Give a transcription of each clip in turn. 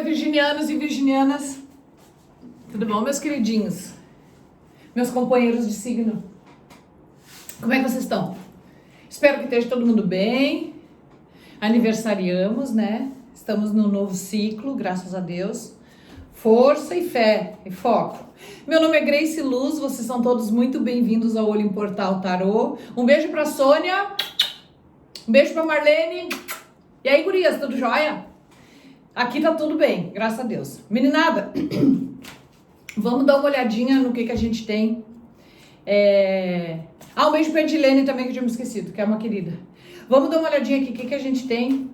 virginianos e virginianas. Tudo bom, meus queridinhos? Meus companheiros de signo. Como é que vocês estão? Espero que esteja todo mundo bem. Aniversariamos, né? Estamos num novo ciclo, graças a Deus. Força e fé e foco. Meu nome é Grace Luz, vocês são todos muito bem-vindos ao Olho em Portal Tarô. Um beijo pra Sônia. Um beijo pra Marlene. E aí, gurias, tudo jóia? Aqui tá tudo bem, graças a Deus. Meninada, vamos dar uma olhadinha no que a gente tem. Um beijo pra Edilene também, que eu tinha me esquecido, que é uma querida. Vamos dar uma olhadinha aqui, o que a gente tem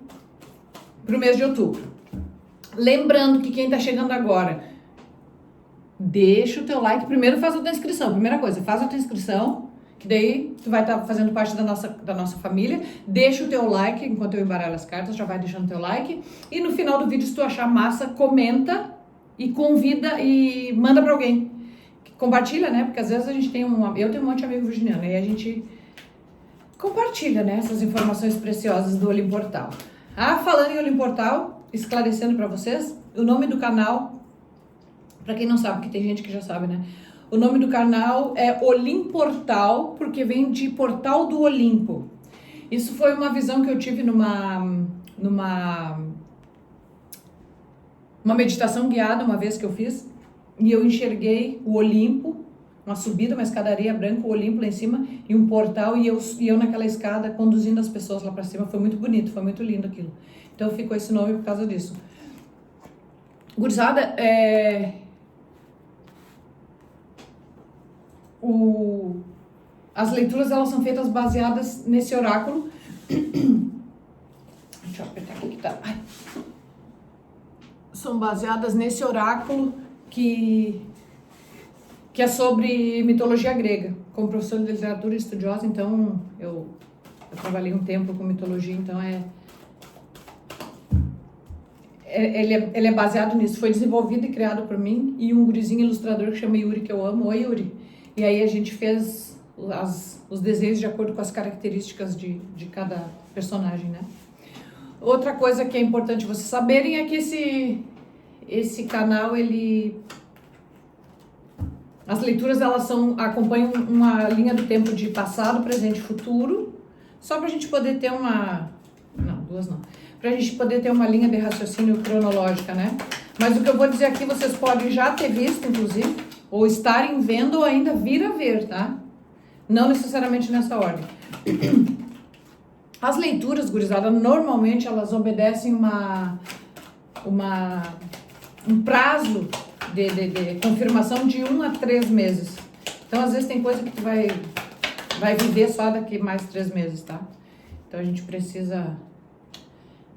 pro mês de outubro. Lembrando que quem tá chegando agora, deixa o teu like. Primeiro faz a tua inscrição, primeira coisa, faz a tua inscrição, que daí tu vai estar fazendo parte da nossa família. Deixa o teu like, enquanto eu embaralho as cartas, já vai deixando o teu like. E no final do vídeo, se tu achar massa, comenta e convida e manda pra alguém. Compartilha, né? Porque às vezes a gente tem eu tenho um monte de amigo virginiano, e a gente compartilha, né, essas informações preciosas do Olho em Portal. Falando em Olho em Portal, esclarecendo pra vocês, o nome do canal, pra quem não sabe, porque tem gente que já sabe, né? O nome do canal é Olimportal, porque vem de Portal do Olimpo. Isso foi uma visão que eu tive numa meditação guiada, uma vez que eu fiz, e eu enxerguei o Olimpo, uma subida, uma escadaria branca, o Olimpo lá em cima, e um portal, e eu naquela escada conduzindo as pessoas lá pra cima. Foi muito bonito, foi muito lindo aquilo. Então ficou esse nome por causa disso. Gurizada, as leituras, elas são feitas baseadas nesse oráculo. Deixa eu apertar aqui que tá. São baseadas nesse oráculo que é sobre mitologia grega. Como professor de literatura e estudiosa, então eu trabalhei um tempo com mitologia, então ele é baseado nisso. Foi desenvolvido e criado por mim e um gurizinho ilustrador que chama Yuri, que eu amo. Oi, Yuri. E aí a gente fez os desenhos de acordo com as características de cada personagem, né? Outra coisa que é importante vocês saberem é que esse canal, as leituras, elas acompanham uma linha do tempo de passado, presente e futuro, só pra gente poder ter pra gente poder ter uma linha de raciocínio cronológica, né? Mas o que eu vou dizer aqui, vocês podem já ter visto, inclusive, ou estarem vendo, ou ainda vir a ver, tá? Não necessariamente nessa ordem. As leituras, gurizada, normalmente elas obedecem um prazo de confirmação de 1 a 3 meses. Então, às vezes tem coisa que tu vai viver só daqui mais 3 meses, tá? Então, a gente precisa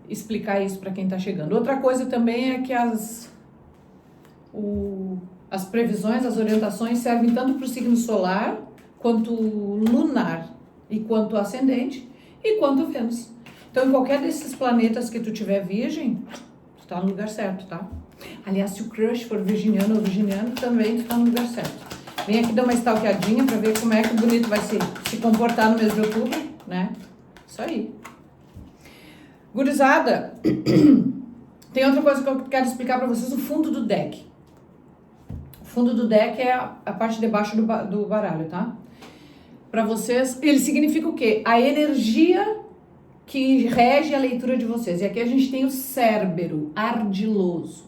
explicar isso para quem tá chegando. Outra coisa também é que as previsões, as orientações servem tanto para o signo solar, quanto lunar, e quanto ascendente, e quanto Vênus. Então, em qualquer desses planetas que tu tiver virgem, tu tá no lugar certo, tá? Aliás, se o crush for virginiano ou virginiano, também tu tá no lugar certo. Vem aqui dar uma stalkeadinha pra ver como é que o bonito vai se comportar no mês de outubro, né? Isso aí. Gurizada, tem outra coisa que eu quero explicar pra vocês, o fundo do deck. O fundo do deck é a parte de baixo do baralho, tá? Pra vocês, ele significa o quê? A energia que rege a leitura de vocês. E aqui a gente tem o Cérbero, ardiloso.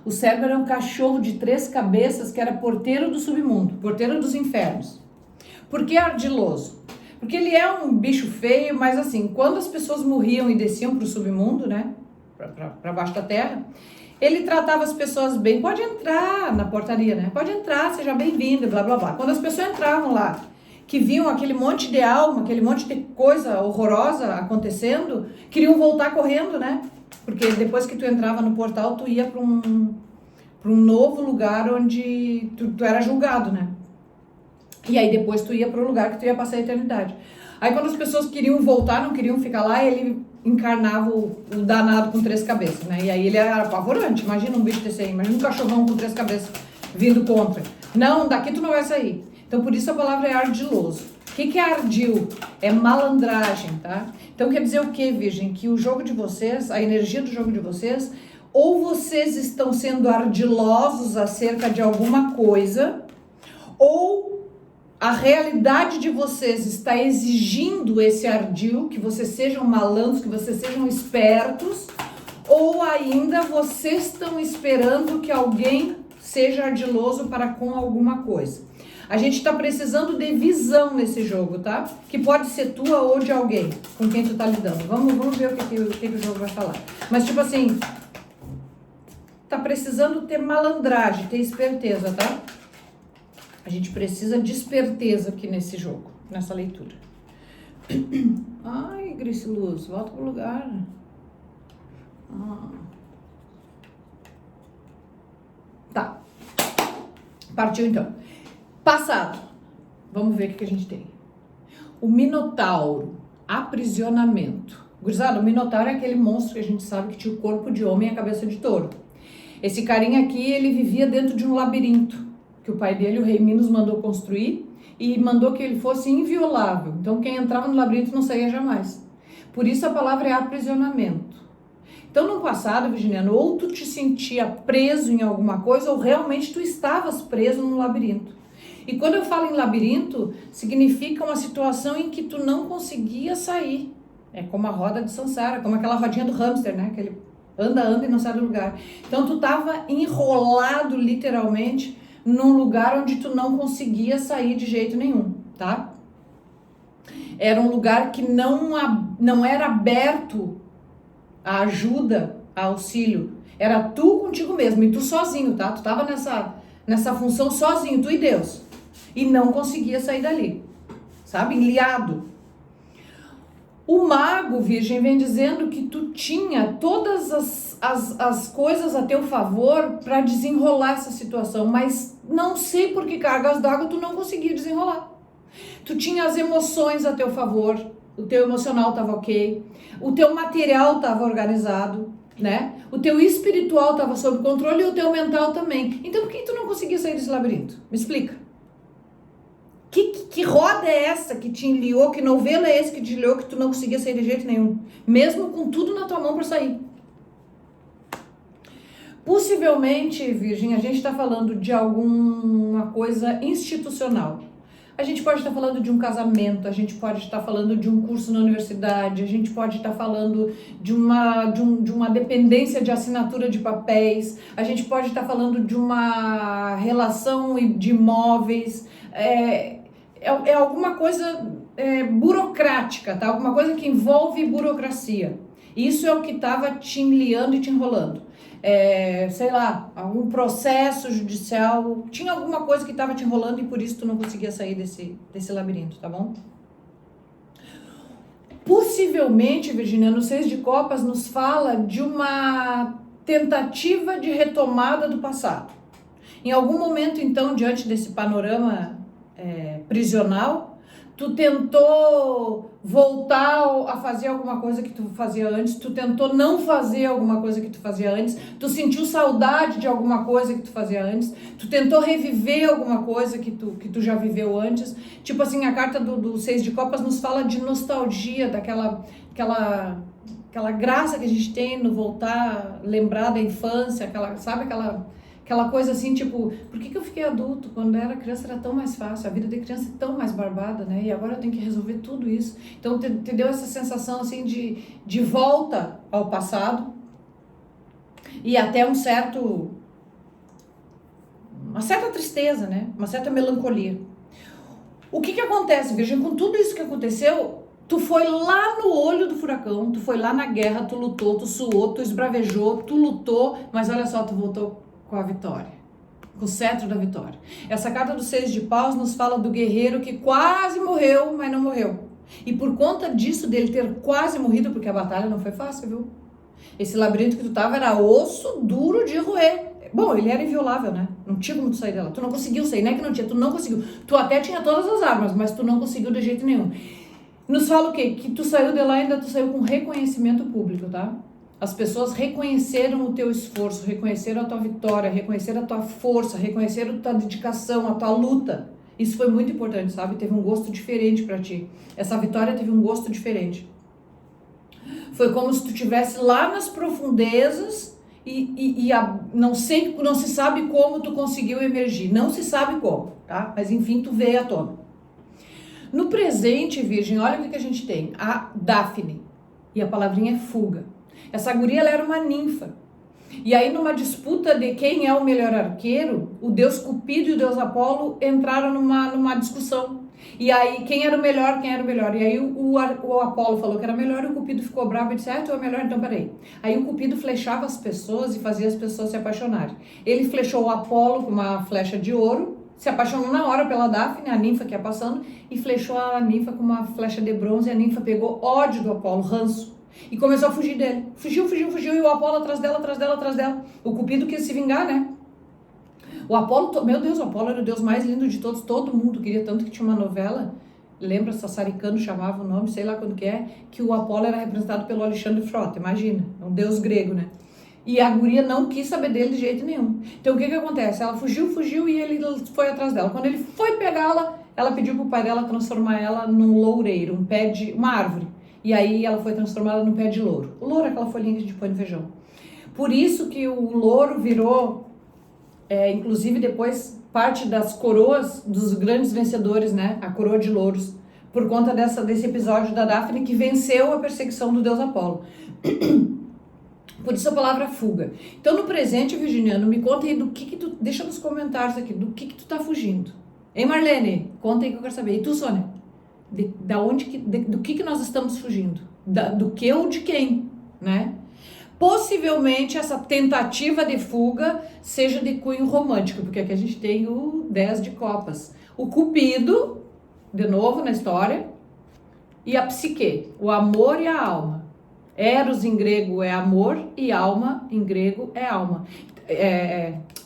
O Cérbero é um cachorro de 3 cabeças que era porteiro do submundo, porteiro dos infernos. Por que ardiloso? Porque ele é um bicho feio, mas assim, quando as pessoas morriam e desciam pro submundo, né, pra baixo da terra, ele tratava as pessoas bem. Pode entrar na portaria, né? Pode entrar, seja bem-vindo, blá, blá, blá. Quando as pessoas entravam lá, que viam aquele monte de alma, aquele monte de coisa horrorosa acontecendo, queriam voltar correndo, né? Porque depois que tu entrava no portal, tu ia para um novo lugar onde tu era julgado, né? E aí depois tu ia para o lugar que tu ia passar a eternidade. Aí quando as pessoas queriam voltar, não queriam ficar lá, ele encarnava o danado com 3 cabeças, né? E aí ele era apavorante. Imagina um bicho desse aí, imagina um cachorrão com 3 cabeças vindo contra. Não, daqui tu não vai sair. Então por isso a palavra é ardiloso. O que é ardil? É malandragem, tá? Então quer dizer o que, Virgem? Que o jogo de vocês, a energia do jogo de vocês, ou vocês estão sendo ardilosos acerca de alguma coisa, ou a realidade de vocês está exigindo esse ardil, que vocês sejam malandros, que vocês sejam espertos, ou ainda vocês estão esperando que alguém seja ardiloso para com alguma coisa. A gente está precisando de visão nesse jogo, tá? Que pode ser tua ou de alguém com quem tu tá lidando. Vamos ver o que o jogo vai falar. Mas tipo assim, tá precisando ter malandragem, ter esperteza, tá? A gente precisa de esperteza aqui nesse jogo, nessa leitura. Ai, Grace Luz, volta pro lugar. Tá. Partiu então. Passado. Vamos ver o que a gente tem. O Minotauro. Aprisionamento. Gurizada, o Minotauro é aquele monstro que a gente sabe que tinha o corpo de homem e a cabeça de touro. Esse carinha aqui, ele vivia dentro de um labirinto que o pai dele, o rei Minos, mandou construir e mandou que ele fosse inviolável. Então, quem entrava no labirinto não saía jamais. Por isso a palavra é aprisionamento. Então, no passado, Virginiano, ou tu te sentia preso em alguma coisa ou realmente tu estavas preso no labirinto. E quando eu falo em labirinto, significa uma situação em que tu não conseguia sair. É como a roda de Sansara, como aquela rodinha do hamster, né? Que ele anda e não sai do lugar. Então, tu estava enrolado, literalmente, num lugar onde tu não conseguia sair de jeito nenhum, tá? Era um lugar que não era aberto a ajuda, a auxílio. Era tu contigo mesmo, e tu sozinho, tá? Tu tava nessa função sozinho, tu e Deus. E não conseguia sair dali, sabe? Enliado. O mago, Virgem, vem dizendo que tu tinha todas as coisas a teu favor para desenrolar essa situação, mas não sei por que cargas d'água tu não conseguia desenrolar. Tu tinha as emoções a teu favor, o teu emocional estava ok, o teu material estava organizado, né? O teu espiritual estava sob controle e o teu mental também. Então por que tu não conseguia sair desse labirinto? Me explica. Que roda é essa que te enliou, que novelo é esse que te enliou, que tu não conseguia sair de jeito nenhum? Mesmo com tudo na tua mão para sair. Possivelmente, Virgem, a gente está falando de alguma coisa institucional. A gente pode estar falando de um casamento, a gente pode estar falando de um curso na universidade, a gente pode estar falando de uma dependência de assinatura de papéis, a gente pode estar falando de uma relação de imóveis, é alguma coisa burocrática, tá? Alguma coisa que envolve burocracia. Isso é o que estava te enliando e te enrolando. Sei lá, algum processo judicial, tinha alguma coisa que estava te enrolando e por isso tu não conseguia sair desse labirinto, tá bom? Possivelmente, Virginia, no 6 de Copas nos fala de uma tentativa de retomada do passado. Em algum momento, então, diante desse panorama prisional, tu tentou voltar a fazer alguma coisa que tu fazia antes, tu tentou não fazer alguma coisa que tu fazia antes, tu sentiu saudade de alguma coisa que tu fazia antes, tu tentou reviver alguma coisa que tu já viveu antes. Tipo assim, a carta do 6 de Copas nos fala de nostalgia, daquela graça que a gente tem no voltar, lembrar da infância, aquela coisa assim, tipo, por que eu fiquei adulto? Quando eu era criança era tão mais fácil, a vida de criança é tão mais barbada, né? E agora eu tenho que resolver tudo isso. Então, te deu essa sensação, assim, de volta ao passado e até uma certa tristeza, né? Uma certa melancolia. O que acontece, Virgem? Com tudo isso que aconteceu, tu foi lá no olho do furacão, tu foi lá na guerra, tu lutou, tu suou, tu esbravejou, tu lutou, mas olha só, tu voltou com a vitória, com o cetro da vitória. Essa carta do 6 de Paus nos fala do guerreiro que quase morreu, mas não morreu. E por conta disso, dele ter quase morrido, porque a batalha não foi fácil, viu? Esse labirinto que tu tava era osso duro de roer. Bom, ele era inviolável, né? Não tinha como tu sair dela. Tu não conseguiu sair, não é que não tinha, tu não conseguiu. Tu até tinha todas as armas, mas tu não conseguiu de jeito nenhum. Nos fala o quê? Que tu saiu de lá e ainda tu saiu com reconhecimento público, tá? As pessoas reconheceram o teu esforço, reconheceram a tua vitória, reconheceram a tua força, reconheceram a tua dedicação, a tua luta. Isso foi muito importante, sabe? Teve um gosto diferente pra ti. Essa vitória teve um gosto diferente. Foi como se tu estivesse lá nas profundezas não se sabe como tu conseguiu emergir, não se sabe como, tá? Mas enfim, tu veio à tona. No presente, Virgem, olha o que a gente tem, a Daphne, e a palavrinha é fuga. Essa guria, ela era uma ninfa, e aí numa disputa de quem é o melhor arqueiro, o deus Cupido e o deus Apolo entraram numa discussão. E aí, quem era o melhor? E aí o Apolo falou que era melhor e o Cupido ficou bravo e disse, tu é melhor, então peraí. Aí o Cupido flechava as pessoas e fazia as pessoas se apaixonarem. Ele flechou o Apolo com uma flecha de ouro, se apaixonou na hora pela Daphne, a ninfa que ia passando, e flechou a ninfa com uma flecha de bronze, e a ninfa pegou ódio do Apolo, ranço, e começou a fugir dele. Fugiu, e o Apolo atrás dela. O Cupido quis se vingar, né? O Apolo, meu Deus, o Apolo era o deus mais lindo de todos, todo mundo queria, tanto que tinha uma novela, lembra, Sassaricano chamava o nome, sei lá quando que o Apolo era representado pelo Alexandre Frota, imagina, um deus grego, né? E a guria não quis saber dele de jeito nenhum. Então o que acontece? Ela fugiu e ele foi atrás dela. Quando ele foi pegá-la, ela pediu pro pai dela transformar ela num loureiro, uma árvore. E aí ela foi transformada num pé de louro. O louro é aquela folhinha que a gente põe no feijão. Por isso que o louro virou, inclusive depois, parte das coroas dos grandes vencedores, né? A coroa de louros. Por conta desse episódio da Daphne que venceu a perseguição do deus Apolo. Por isso a palavra fuga. Então no presente, Virginiano, me conta aí do que tu, deixa nos comentários aqui, do que tu tá fugindo. Hein, Marlene? Conta aí que eu quero saber. E tu, Sônia? Do que nós estamos fugindo? Do que ou de quem, né? Possivelmente essa tentativa de fuga seja de cunho romântico, porque aqui a gente tem o 10 de copas. O Cupido, de novo na história, e a psique, o amor e a alma. Eros em grego é amor e alma em grego é alma.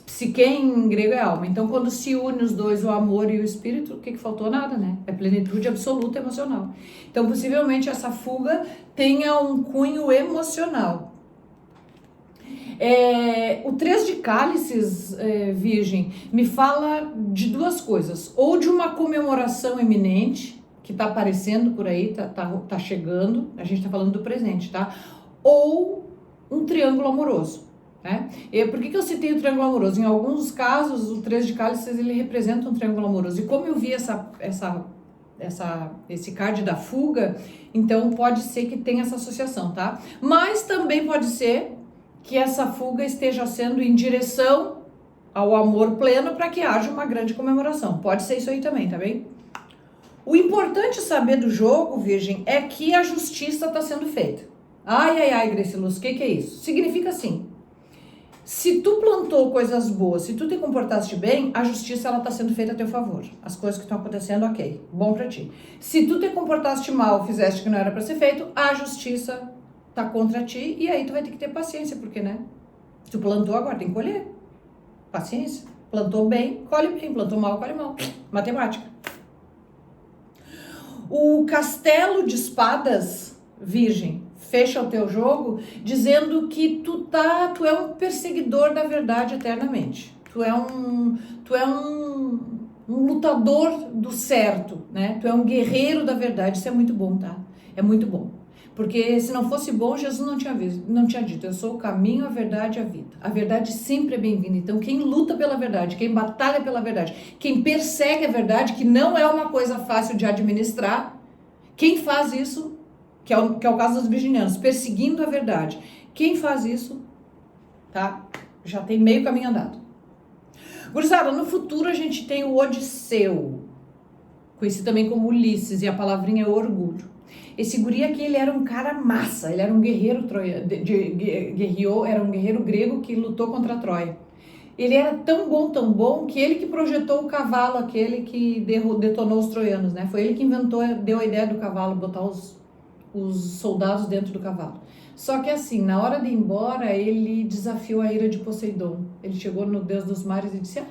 Psique em grego é alma. Então, quando se une os dois, o amor e o espírito, o que faltou? Nada, né? É plenitude absoluta emocional. Então, possivelmente, essa fuga tenha um cunho emocional. O 3 de cálices, Virgem, me fala de duas coisas. Ou de uma comemoração iminente, que tá aparecendo por aí, tá chegando, a gente tá falando do presente, tá? Ou um triângulo amoroso, né? E por que eu citei o triângulo amoroso? Em alguns casos, o 3 de cálices, ele representa um triângulo amoroso. E como eu vi esse card da fuga, então pode ser que tenha essa associação, tá? Mas também pode ser que essa fuga esteja sendo em direção ao amor pleno para que haja uma grande comemoração. Pode ser isso aí também, tá bem? O importante saber do jogo, Virgem, é que a justiça está sendo feita. Ai, Grace Luz, o que é isso? Significa assim, se tu plantou coisas boas, se tu te comportaste bem, a justiça ela está sendo feita a teu favor. As coisas que estão acontecendo, ok, bom para ti. Se tu te comportaste mal, fizeste o que não era para ser feito, a justiça tá contra ti e aí tu vai ter que ter paciência, porque, né? Tu plantou, agora tem que colher. Paciência. Plantou bem, colhe bem. Plantou mal, colhe mal. Matemática. O castelo de espadas, Virgem, fecha o teu jogo dizendo que tu é um perseguidor da verdade eternamente. Tu é um lutador do certo, né? Tu é um guerreiro da verdade. Isso é muito bom, tá? É muito bom. Porque se não fosse bom, Jesus não tinha dito, eu sou o caminho, a verdade e a vida. A verdade sempre é bem-vinda. Então, quem luta pela verdade, quem batalha pela verdade, quem persegue a verdade, que não é uma coisa fácil de administrar, quem faz isso, que é o caso dos virginianos, perseguindo a verdade, quem faz isso, tá? Já tem meio caminho andado. Gurizada, no futuro a gente tem o Odisseu, conhecido também como Ulisses, e a palavrinha é orgulho. Esse guri aqui, ele era um cara massa, ele era um guerreiro era um guerreiro grego que lutou contra a Troia. Ele era tão bom, que ele que projetou o cavalo, aquele que detonou os troianos, né? Foi ele que deu a ideia do cavalo, botar os soldados dentro do cavalo. Só que assim, na hora de ir embora, ele desafiou a ira de Poseidon. Ele chegou no Deus dos mares e disse,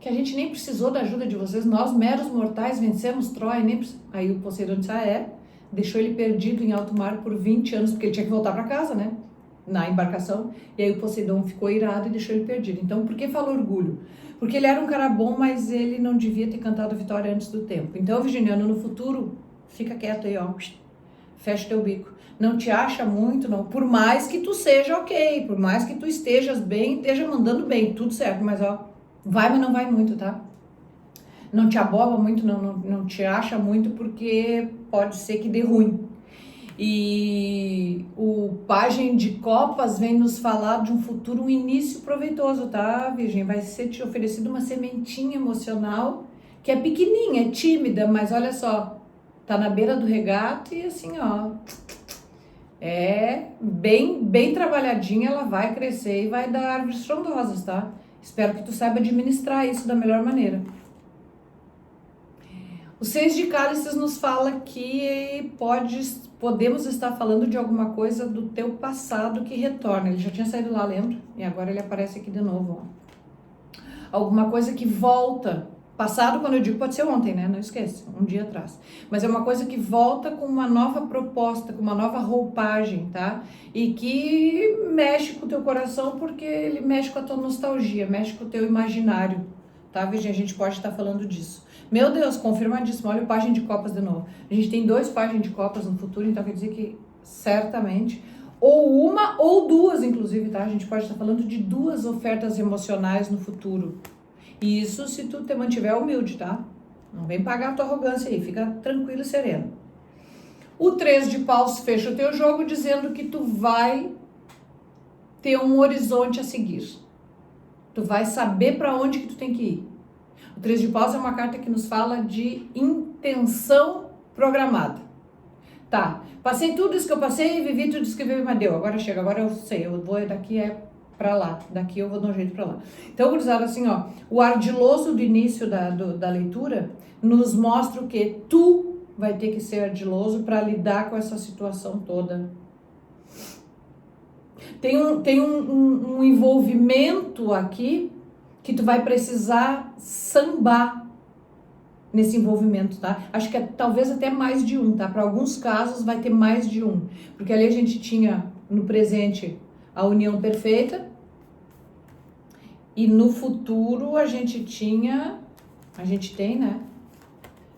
que a gente nem precisou da ajuda de vocês, nós meros mortais vencemos Troia, Aí o Poseidon disse, deixou ele perdido em alto mar por 20 anos, porque ele tinha que voltar para casa, né? Na embarcação. E aí o Poseidon ficou irado e deixou ele perdido. Então, por que fala orgulho? Porque ele era um cara bom, mas ele não devia ter cantado a vitória antes do tempo. Então, virginiano, no futuro, fica quieto aí, ó. fecha teu bico. Não te acha muito, não. Por mais que tu seja ok, por mais que tu estejas bem, esteja mandando bem, tudo certo, mas ó, vai, mas não vai muito, tá? Não te aboba muito, não te acha muito, porque pode ser que dê ruim. E o Pajem de Copas vem nos falar de um futuro, um início proveitoso, tá, Virgem? Vai ser te oferecido uma sementinha emocional, que é pequenininha, é tímida, mas olha só, tá na beira do regato e assim, ó, é bem trabalhadinha, ela vai crescer e vai dar árvores frondosas, tá? Espero que tu saiba administrar isso da melhor maneira. O 6 de cálices nos fala que podemos estar falando de alguma coisa do teu passado que retorna. Ele já tinha saído lá, lembra? E agora ele aparece aqui de novo, ó. Alguma coisa que volta. Passado, quando eu digo, pode ser ontem, né? Não esqueça, um dia atrás. Mas é uma coisa que volta com uma nova proposta, com uma nova roupagem, tá? E que mexe com o teu coração, porque ele mexe com a tua nostalgia, mexe com o teu imaginário, tá, Virgem? A gente pode estar falando disso. Meu Deus, confirmadíssimo. Olha o Pajem de Copas de novo. A gente tem 2 Pajem de Copas no futuro, então quer dizer que certamente, ou uma ou duas, inclusive, tá? A gente pode estar falando de 2 ofertas emocionais no futuro. E isso se tu te mantiver humilde, tá? Não vem pagar a tua arrogância aí, fica tranquilo e sereno. O 3 de paus fecha o teu jogo dizendo que tu vai ter um horizonte a seguir. Tu vai saber para onde que tu tem que ir. O 3 de paus é uma carta que nos fala de intenção programada. Tá, passei tudo isso que eu passei, vivi tudo isso que eu vivi, mas deu. Agora chega, agora eu sei, eu vou daqui pra lá. Daqui eu vou dar um jeito pra lá. Então, gurizada, assim, ó, o ardiloso do início da leitura nos mostra o que? Tu vai ter que ser ardiloso para lidar com essa situação toda. Tem um envolvimento aqui que tu vai precisar sambar nesse envolvimento, tá? Acho que talvez até mais de um, tá? Para alguns casos vai ter mais de um. Porque ali a gente tinha no presente a união perfeita e no futuro a gente tem, né?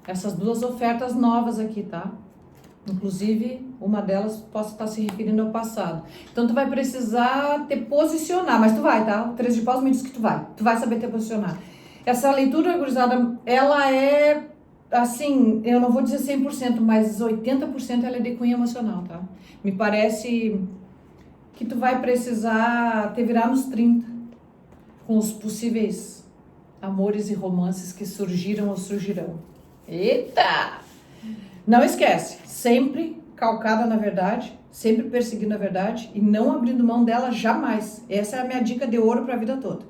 Essas 2 ofertas novas aqui, tá? Inclusive, uma delas possa estar se referindo ao passado. Então, tu vai precisar te posicionar, mas tu vai, tá? O 3 de paus me diz que tu vai saber te posicionar. Essa leitura, gurizada, ela é, assim, eu não vou dizer 100%, mas 80% ela é de cunho emocional, tá? Me parece que tu vai precisar te virar nos 30, com os possíveis amores e romances que surgiram ou surgirão. Eita! Não esquece, sempre calcada na verdade, sempre perseguindo a verdade e não abrindo mão dela jamais. Essa é a minha dica de ouro para a vida toda.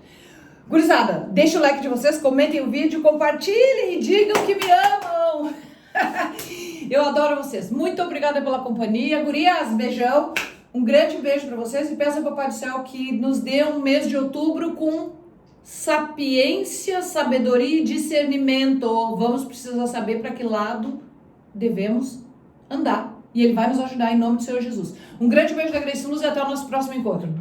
Gurizada, deixa o like de vocês, comentem o vídeo, compartilhem e digam que me amam. Eu adoro vocês. Muito obrigada pela companhia. Gurias, beijão. Um grande beijo para vocês e peço ao Papai do Céu que nos dê um mês de outubro com sapiência, sabedoria e discernimento. Vamos precisar saber para que lado devemos andar. E Ele vai nos ajudar em nome do Senhor Jesus. Um grande beijo da Grace Luz e até o nosso próximo encontro.